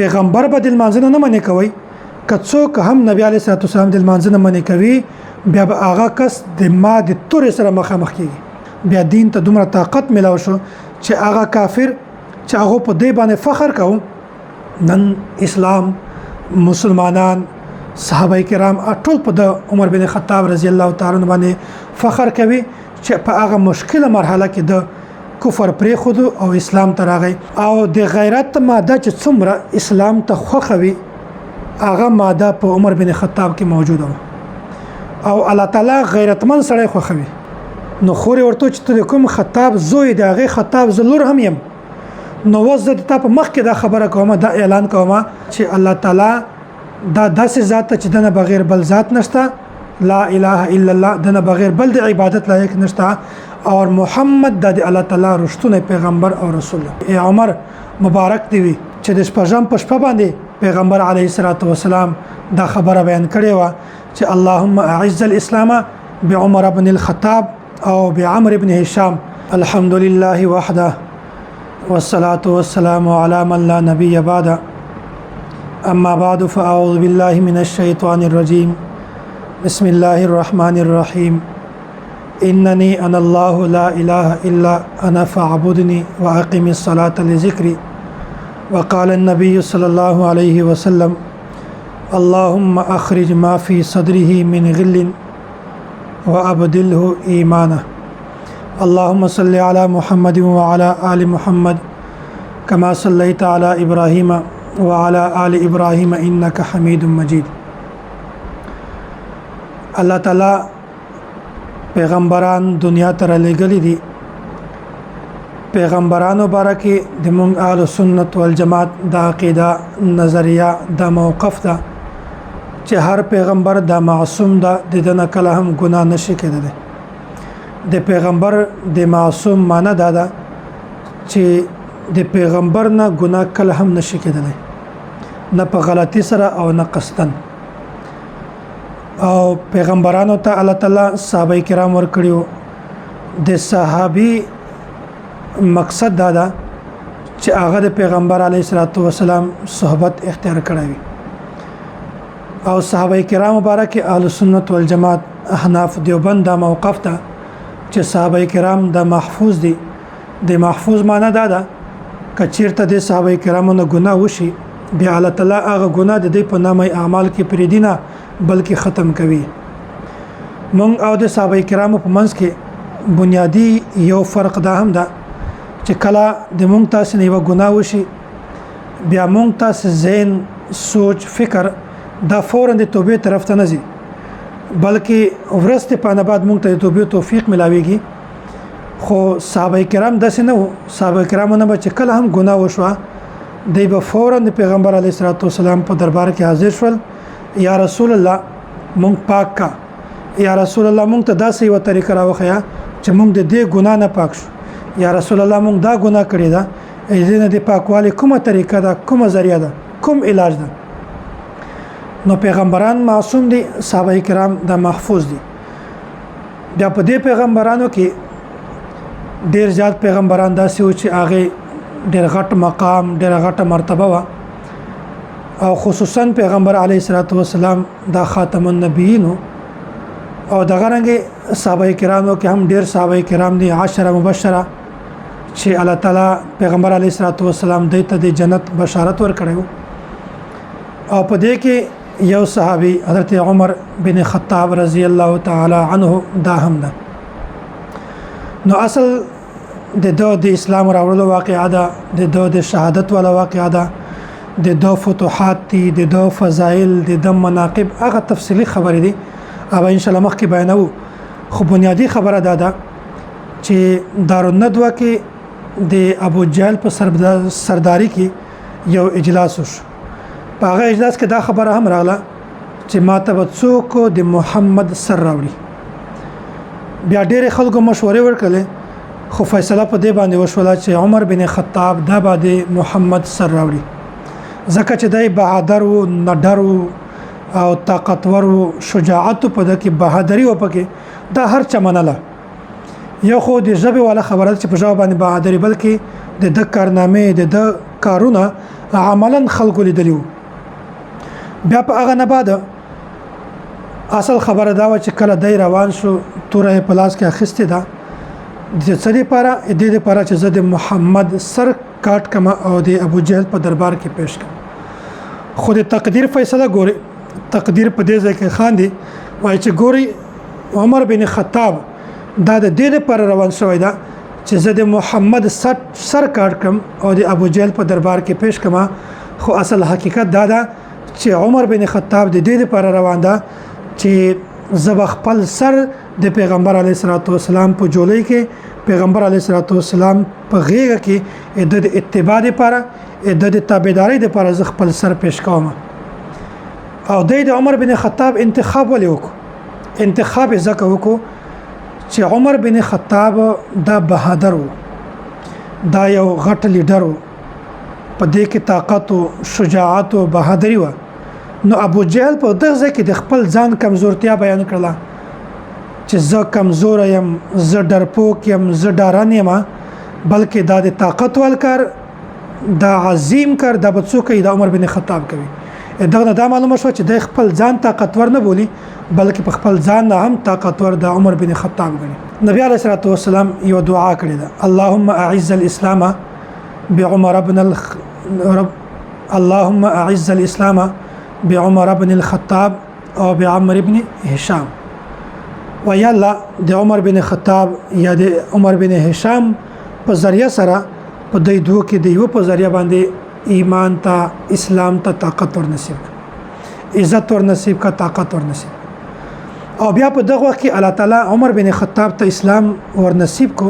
پیغمبر به د لمانځنه نه منې کوي که څوک هم نبی علیه الصلاۃ والسلام د لمانځنه منې کوي بیا به هغه کس د ما د تورې سره مخامخ کیږي بیا دین ته دومره طاقت ملاو شو چې هغه کافر چې هغه په دې باندې فخر کوي نن اسلام مسلمانان صحابه کرام ټول په د عمر بن خطاب رضی الله تعالی عنہ باندې فخر کوي چې په هغه مشکله مرحله کې د کفر پرې خود او اسلام ته راغی او د غیرت ماده چې څومره اسلام ته خوخوي هغه ماده په عمر بن خطاب کې موجوده و او الله تعالی غیرتمن سره خوخوي نو خوري ورته چې کوم خطاب زوی د هغه خطاب زلور هم يم نو وزد ته په مخ کې دا خبره کومه دا اعلان کومه چې الله تعالی دا داسې ذات چې دنه بغیر بل ذات نشته لا اله الا الله دنه بغیر بل د عبادت لایق نشته او محمد د الله تعالی رښتونه پیغمبر او رسول ای عمر مبارک دی چې د شپږم په شپه باندې پیغمبر علیه الصلاۃ والسلام دا خبره بیان کړې و چې اللهم اعز الاسلام بعمر بن الخطاب او بعمر بن هشام الحمد لله وحده والصلاة والسلام على من لا نبي بعد أما بعد فأعوذ بالله من الشيطان الرجيم بسم الله الرحمن الرحيم إنني أنا الله لا إله إلا أنا فاعبدني وأقم الصلاة لذكري وقال النبي صلى الله عليه وسلم اللهم أخرج ما في صدره من غل وأبدله إيمانا اللهم صل على محمد وعلى آل محمد كما صليت على إبراهيم وعلى آل إبراهيم إنك حميد مجيد الله تعالی پیغمبران دنیا ته لېږلي دي پیغمبرانو بارکه د مونږ اهل سنت والجماعت دا عقیده نظریه دا موقف ده چې هر پیغمبر دا معصوم ده د دنه کله هم ګناه نشي کېدلی د پیغمبر د معصوم معنی دا ده چې د پیغمبر نه ګناه کله هم نشي کېدلی نه په غلطي سره او نه قصدن او پیغمبرانو ته الله تعالی صحابه کرام ورکړیو د صحابي مقصد دا ده چې هغه د پیغمبر علیه الصلاۃ والسلام صحبت اختیار کړی او صحابه کرام مبارک اهل سنت والجماعت احناف دیوبند دا موقف ده چې صحابه کرام د محفوظ دي د محفوظ معنی دا ده کچیرته د صحابه کرامو نه ګناه وشي بیا الله تعالی هغه ګناه د دې په نامه اعمال کې پریدینه بلکې ختم کوي مونږ او د صحابه کرامو په منځ کې بنیادی یو فرق دا هم ده چې کله د مونږ تاسو نه یو ګناه وشي بیا مونږ تاسو ذهن سوچ فکر دا فورا د توبې طرف ته نه ځي بلکې ورسته په نه بعد مونږ ته د توبې توفیق ملاويږي خو صحابه کرام داسې نه وو صحابه کرام نه چې کله هم ګناه وشوه دی به فورا د پیغمبر علیه الصلاۃ والسلام په دربار کې حاضر شول یا رسول الله مونږ پاک کا یا رسول الله مونږ ته داسې یو طریقه راوخیا چې مونږ د دې ګناه نه پاک شو یا رسول الله مونږ دا ګناه کړی دا دې نه د پاکوالي کومه طریقه ده کومه ذریعہ ده کوم علاج ده نو پیغمبران معصوم دي صحابه کرام دا محفوظ دي بیا په دې پیغمبرانو کې ډیر زیات پیغمبران داسې و چې هغه ډیر غټ مقام ډیر غټه مرتبه و او خصوصا پیغمبر علیه الصلاۃ والسلام دا خاتم النبیین او دغه رنګ صحابه کرامو کې هم ډیر صحابه کرام دي 10 مبشره چې الله تعالی پیغمبر علیه الصلاۃ والسلام دته د جنت بشارت ورکړو او په دې کې یو صحابي حضرت عمر بن خطاب رضی الله تعالی عنه دا هم ده نو اصل د اسلام راوړلو واقعا ده د شهادت ولا واقعا ده د فتوحات دي د فضائل د مناقب هغه تفصیلی خبرې دي او ان شاء الله مخکې بیانو خو بنیادی خبره ده چې دارالندوه کې د ابو جهل په سرداری کې یو اجلاس وشو په هغه اجلاس کې دا خبره هم راغله چې ماته به څوک د محمد سر راوړي بیا ډېر خلکو مشورې ورکړلې خو فیصله په دې باندې وشوله چې عمر بن خطاب دا باندې محمد سر راوړي ځکه چې دای بهادر او نډر او طاقتور او شجاعت په دکې بهادری او پکې دا هر چا منله یو خو د ژبه والا خبره چې په ژبه باندې بهادری بلکې د کارنامې د کارونه عملاً خلکو لیدلی وو. بیا په هغه نه بعد اصل خبره دا و چې کله دی روان شو توره په لاس کې اخیستې ده د څه لپاره د دې لپاره چې زه د محمد سر کاټ کما او د ابو جهل په دربار کې پیش کړم. خو د تقدیر فیصله ګوري تقدیر په دې ځای کې خاندي وایي چې ګوري عمر بن خطاب دا د دې لپاره روان شوی ده چې زه د محمد سر کاټ کړم او د ابو جهل په دربار کې پیش کما. خو اصل حقیقت دا ده چې عمر بن خطاب د دې لپاره روان ده چې زب خپل سر د پیغمبر علیه الصلاۃ والسلام په جولۍ کې پیغمبر علیه الصلاۃ والسلام په غیږ کې د اتباع لپاره د تابعداري لپاره ز خپل سر پیش کوم. او د عمر بن خطاب انتخاب ولې وکړو؟ انتخاب ځکه وکړو چې عمر بن خطاب دا بهادر و، دا یو غټ لیډر و، په دې کې طاقت او شجاعت او بهادری و. نو ابو جهل په دغه ځای کې د خپل ځان کمزورتیا بیان کړله چې زه کمزور یم، زه ډرپوک یم، زه ډارن یم، بلکې دا د طاقت ول کار، دا عظیم کار د بچو کوي د عمر بن خطاب کوي. دغه دا معلومه شو چې د خپل ځان طاقتور نه بولی بلکې په خپل ځان نه هم طاقتور د عمر بن خطاب غني. نبی علیه الصلاه والسلام یو دعا کړې ده: اللهم اعز الاسلام بعمر بن اللهم اعز الاسلام بعمر بن الخطاب او بعمر بن هشام. و یا الله د عمر بن خطاب یا د عمر بن هشام په ذریعہ سره په دې دوه کې د یو په ذریعہ باندې ایمان ته اسلام ته طاقت ور نصیب، عزت ور نصیب کا طاقت ور نصیب. او بیا په دغه وخت کې الله تعالی عمر بن خطاب ته اسلام ور نصیب کو،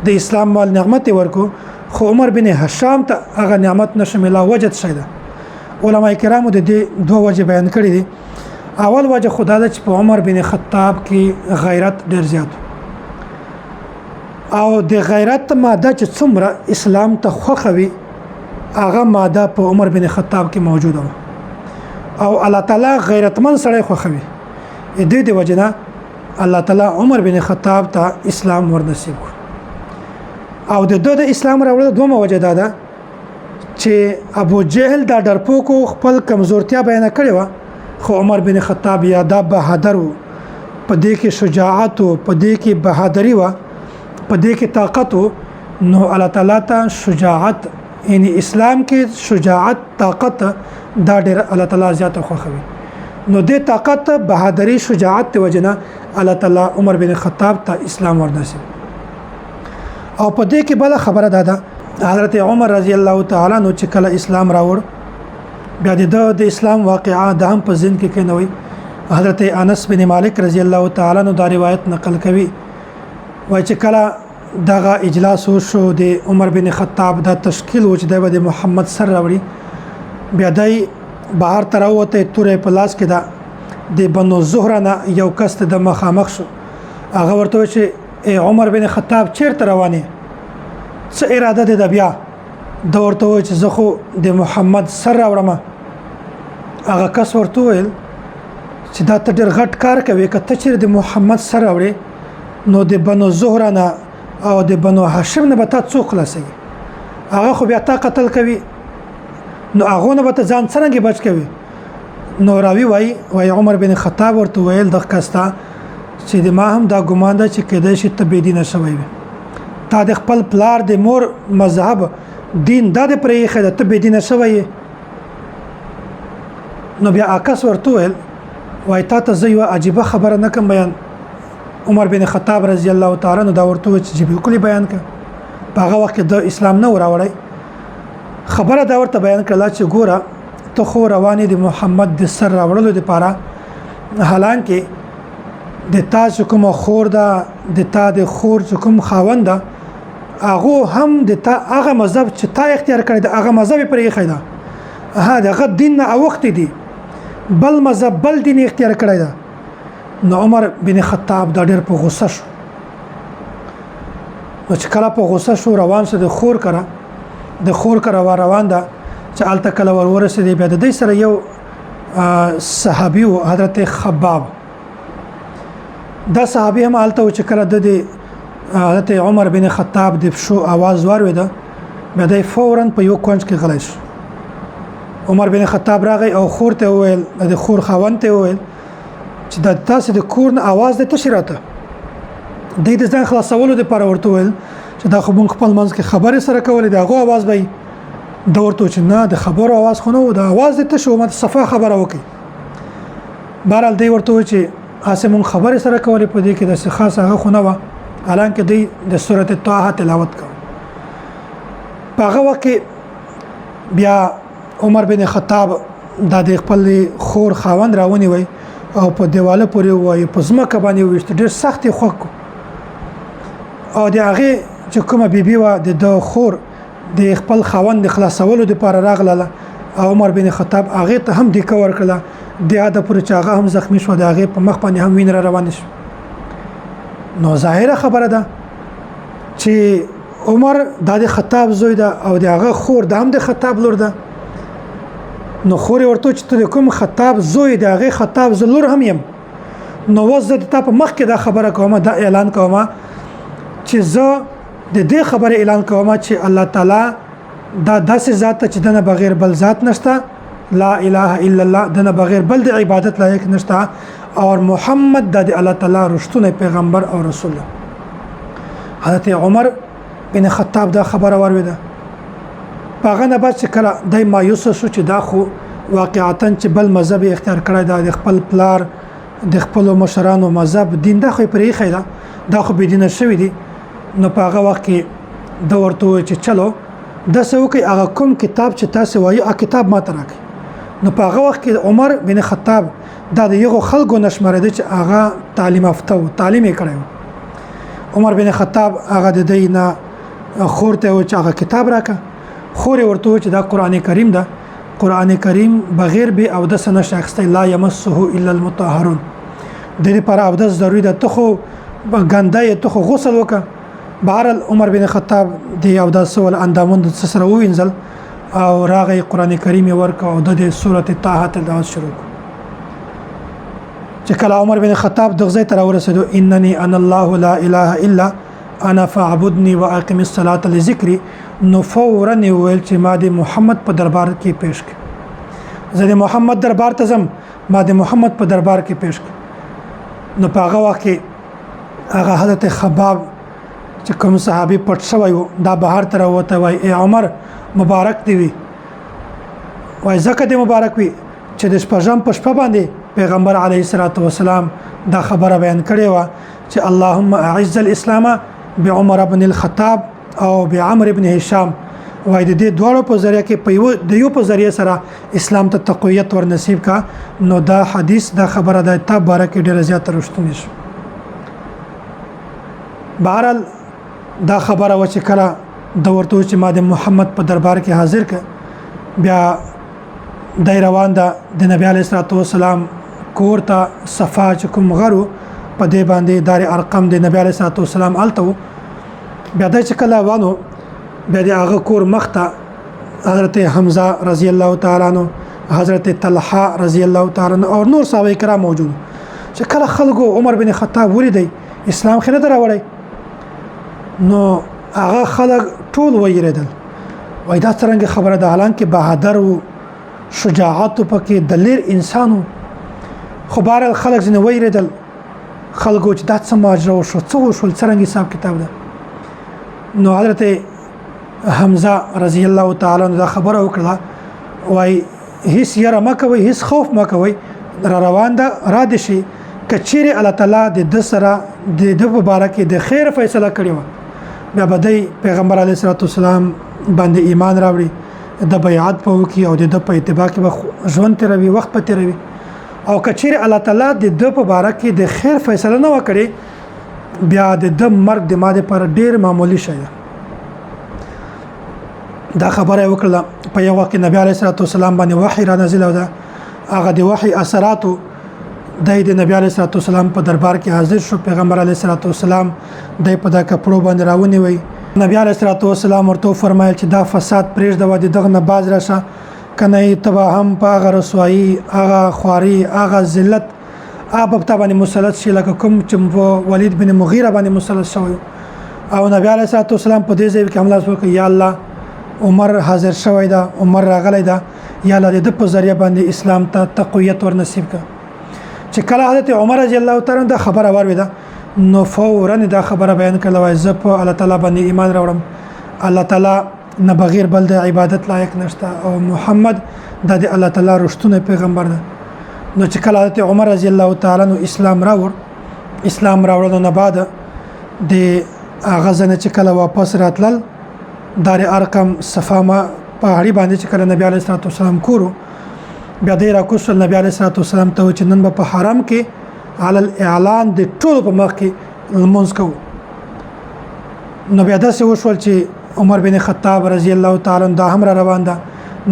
د اسلام مال نعمت ورکو. خو عمر بن هشام ته هغه نعمت نشملا وجد شیدا. علما کرامو د دې دوه وجه بیان کړی دي. اول وجه خدا د چې په عمر بن خطاب کې غیرت ډیر زیات او د غیرت ماده چې څومره اسلام ته خوخوي هغه ماده په عمر بن خطاب کې موجوده و. او الله تعالی غیرتمن سره خوخوي. د دې وجنه الله تعالی عمر بن خطاب ته اسلام ورنصیب کړ. او د دوه د اسلام راوړل دوه وجه ده چې ابو جهل دا ډرپوکو خپل کمزورتیا بیان کړی و، خو عمر بن خطاب یا دا بهادر و، په دې کې شجاعت او په دې کې بهادری و، په دې کې طاقت و. نو الله تعالی ته شجاعت یعنی اسلام کې شجاعت طاقت دا ډېر الله تعالی زیاته خوښوي. نو د طاقت بهادری شجاعت ته وجنه الله تعالی عمر بن خطاب ته اسلام ورنصیب. او په دې کې بل خبره ده حضرت عمر رضی الله تعالی عنہ چې کله اسلام راوړ بیا د اسلام واقعا د هم په ذهن کې کېنوي. حضرت انس بن مالک رضی الله تعالی عنہ دا روایت نقل کوي وای چې کله دغه اجلاس وشو د عمر بن خطاب دا تشکیل و چې د محمد سر راوړي، بیا دای بهر تراوته تورې په لاس کې دا د بنو زهره نه یو کس د مخامخ شو. هغه ورته چې عمر بن خطاب چیرته روانه، څه اراده ده د بیا د ورته چې زه خو د محمد سر راوړم. هغه کس ورته ویل چې دا ته ډېر غټ کار کوي، که ته چیرې د محمد سر راوړې نو د بنو زهره نه او د بنو هاشم نه به تا څوک خلاصوي؟ هغه خو بیا تا قتل کوي، نو هغه نه به ته ځان څرنګه بچ کوي؟ نو راوي وای عمر بن خطاب ورته ویل د کستا چې د ما هم دا ګمان ده چې کېدای شي ته بې دینه شوی وي، تا د خپل پلار د مور مذهب دین دا د پرې خده ته بې دینه شوی. نو بیا عکس ورته ویل وای تا ته زه یو عجیبه خبره نه کوم بیان. عمر بن خطاب رضی الله تعالی عنہ دا ورته چې بالکل بیان ک په هغه وخت د اسلام نه وراوړی. خبره دا ورته بیان کړه چې ګوره ته خو روانې د محمد د سر راوړلو لپاره، حالانکه د تا کوم خور ده، د تا د خور کوم خاوند ده، هغه هم د تا هغه مذهب چې تا اختیار کړی ده هغه مذهب پرې خیدا هغه دین نه وخت دی بل مذهب بل دین اختیار کړی ده. نو عمر بن خطاب دا ډېر په غوسه شو. نو چې کله په غوسه شو روان شه د خور کرا روان ده چې الته کله ورسېدی بیا د دې سره یو صحابي او حضرت خباب. دا صحابي هم الته چې کله د حضرت عمر بن خطاب د شو आवाज واورید بیا دی فورا په یو کونج کې غلی شو. عمر بن خطاب راغی او خور ته وویل، د خور خاوند ته وویل چې د تاسو د کور نه आवाज د تشی راته. د ځان خلاصولو لپاره ورته وویل چې دا خو مونږ خپل منځ کې خبرې سره کولې، د هغو आवाज به د ورته چې نه د خبرو आवाज خو نه و، د आवाज د تشو مت صفه خبره وکي. بهرحال دی ورته و چې هسه مونږ خبرې سره کولې، په دې کې د خاص هغه خو نه و، حالانکه دی د سورته طه تلاوت کوي. په هغه وخت کې بیا عمر بن خطاب د خپل خور خاوند راونی وي او په دیواله پورې وای په ځمکه باندې وشت ډېر سخت خوک او د هغه چې کومه بیبي و د خور د خپل خاوند د خلاصولو لپاره راغله او عمر بن خطاب هغه ته هم د کور کړه د هغه پر چې هغه هم زخمی شو، د هغه په مخ باندې هم وین را روان شو. نو ظاهره خبره ده چې عمر د خطاب زوی ده او د هغه خور د هم د خطاب لور ده. نو خوري ورته چې ته کوم خطاب زوی د هغه خطاب زلور هم يم، نو وزه ته په مخ کې دا خبره کومه، دا اعلان کومه چې زه د دې خبره اعلان کومه چې الله تعالی دا داسې ذات چې دنه بغیر بل ذات نشته، لا اله الا الله، دنه بغیر بل د عبادت لایق نشته، او محمد د الله تعالی رښتونه پیغمبر او رسول. حضرت عمر بن خطاب دا خبره وروده. پاغه نه بعد چې کله دای مایوس شو چې دا خو واقعاً چې بل مذهب اختیار کړی د خپل پلار د خپل مشرانو مذهب دین دا خو پرې خیدا دا خو بيدینه شوی دی. نو پاغه وخت کې د ورته چې چلو د سو کې هغه کوم کتاب چې تاسو وایي هغه کتاب ما تراک. نو پاغه وخت کې عمر بن خطاب دا د یو خلکو نشمره دي چې هغه تعلیم یافته او تعلیم یې کړی. عمر بن خطاب هغه د دینه خورته او چې هغه کتاب راکا خوري ورته چې دا قران کریم ده، قران کریم بغیر به او د سنه شخص لا يمسه الا المطهرون. د دې پر او د ضروري ده ته خو ګندای ته خو غسل وکړه. بهرال عمر بن خطاب دی او د سوال اندامون د سره وینځل او راغی قران کریم ورک او د سورته طه تلاوت شروع چې کله عمر بن خطاب دغه تر ورسېدو انني انا الله لا اله الا انا فاعبدني واقم الصلاه لذكري، نو فورا ویل چې ما د محمد په دربار کې پیش کړ، زه د محمد دربار ته ځم، ما د محمد په دربار کې پیش کړ. نو په هغه وخت کې هغه حضرت خباب چې کوم صحابي پټ شوی و دا بهر تر وته وای ای عمر مبارک دی وی وای زکه د مبارک وی چې د شپږم په شپه باندې پیغمبر علیه الصلاۃ والسلام دا خبره بیان کړې و چې اللهم اعز الاسلام بعمر بن الخطاب او بعمر بن هشام، وای د دې دوړو په ذریعہ کې په یو په ذریعہ سره اسلام ته تقویت ور نصیب کا. نو دا حدیث دا خبره ده ته بارکه ډیره زیات رښتونی شو. بهرال دا خبره و چې کله د ورته چې ما د محمد په دربار کې حاضر ک بیا د روان ده د نبی علیه الصلاه والسلام کور ته صفا چې کوم غرو په دې باندې دار ارقم د نبی علیه الصلاه والسلام الته بیا د چې کله وانه بیا د هغه کور مخته حضرت حمزه رضی الله تعالی عنہ، حضرت طلحه رضی الله تعالی عنہ او نور صحابه کرام موجود. چې کله خلکو عمر بن خطاب ولیدي اسلام خنه دراوړی، نو هغه خلک ټول ویریدل، وای دا څنګه خبره ده، حالانکه بهادر او شجاعت پکې دلیر انسانو، خو بهر خلک ځنه ویریدل. خلکو چې دا څه ماجرا وشو څه وشول څنګه حساب کتاب ده. نو حضرت حمزه رضی الله تعالی عنہ دا خبره وکړه، وای هیڅ یره مکوي، هیڅ خوف مکوي، را روان ده را دي شي کچيري الله تعالی د سره د مبارک د خیر فیصله کړی و بیا بدای پیغمبر علیه الصلاه والسلام باندې ایمان راوړي، د بیعت په وکي او د په اتباع کې ژوند تیروي، وخت په تیروي. او کچيري الله تعالی د مبارک د خیر فیصله نه وکړي بیا د مرګ د ماده پر ډیر معمولی شي. دا خبره وکړه په یو وخت نبی علیه الصلاه والسلام باندې وحی را نازل و، ده هغه د وحی اثراتو د نبی علیه الصلاه والسلام په دربار کې حاضر شو. پیغمبر علیه الصلاه والسلام د په دا کپړو باندې راونی وي. نبی علیه الصلاه والسلام ورته فرمایل چې دا فساد پرېږده و دغه نه باز راشه، کنه تبا هم په هغه رسوایی، هغه خواري، هغه ذلت اب په باندې مسلط شي لکه کوم چې ولید بن مغیره باندې مسلط شوی. او نبی علیه الصلاه والسلام په دې ځای کې حمله وکړه، یا الله عمر حاضر شوی دا عمر راغلی دا یا الله د په ذریعہ باندې اسلام ته تقویت ور نصیب کا چې کله حضرت عمر رضی الله تعالی عنہ خبر اوریدا نو فورا دا خبره بیان کړه وای زه په الله تعالی باندې ایمان راوړم الله تعالی نه بغیر بل د عبادت لایق نشته او محمد د الله تعالی رښتونه پیغمبر ده نو چې کله حضرت عمر رضی الله تعالی عنہ اسلام راوړل نه بعد د غزنه چې کله واپس راتلل دار ارقم صفامه پهاړي باندې چې کله نبی علیه الصلاه والسلام کورو بیا د راکوسل نبی علیه الصلاه والسلام ته چې نن په حرم کې علل اعلان د ټول په مخ کې لمونځ کوو نو بیا داسې وشول چې عمر بن خطاب رضی الله تعالی عنہ هم را روان ده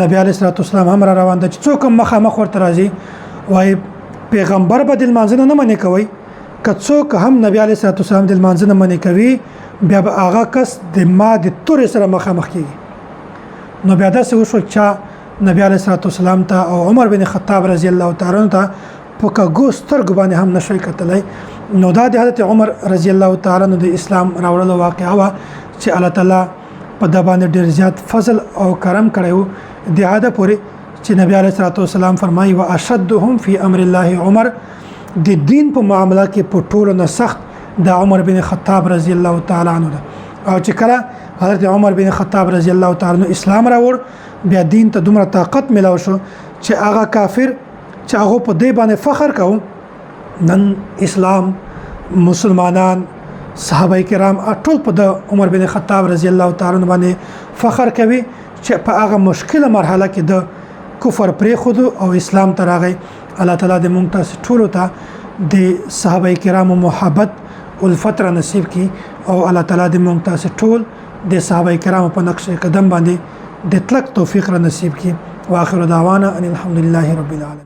نبی علیه الصلاه والسلام هم را روان ده چې څوک مخامخ ورته راځي وای پیغمبر به د لمانځنه نه منې کوي که څوک هم نبی علیه الصلاه والسلام د لمانځنه منې کوي بیا به هغه کس د ما د تور سره مخامخ کیږي نو بیا داسې وشول چې نبی علیه الصلاه والسلام ته او عمر بن خطاب رضی الله تعالی عنہ ته په کاغو سترګو باندې هم نشوي کتلای نو دا د حضرت عمر رضی الله تعالی عنہ د اسلام راوړلو واقعا وا چې الله تعالی په د باندې ډیر زیات فضل او کرم کړو د عاده پورې چې نبی علیه الصلاه والسلام فرمایي واشدهم فی امر الله عمر د دین په معاملې کې په ټولو نه سخت د عمر بن خطاب رضی الله تعالی عنہ او چې کله حضرت عمر بن خطاب رضی الله تعالی عنہ اسلام راوړ بیا دین ته دومره طاقت ملاو شو چې هغه کافر چې هغه په دې باندې فخر کوي نن اسلام مسلمانان صحابه کرام ټول په د عمر بن خطاب رضی الله تعالی عنہ باندې فخر کوي چې په هغه مشکله مرحله کې د کفر پرې خود او اسلام ته راغی الله تعالی د مونږ ته ټول ته د صحابه کرام محبت الفتره نصیب کی او الله تعالی د مونږ ته ټول د صحابه کرام په نقش قدم باندې د تلک توفیق را نصیب کی واخر دعوانا ان الحمد لله رب العالمین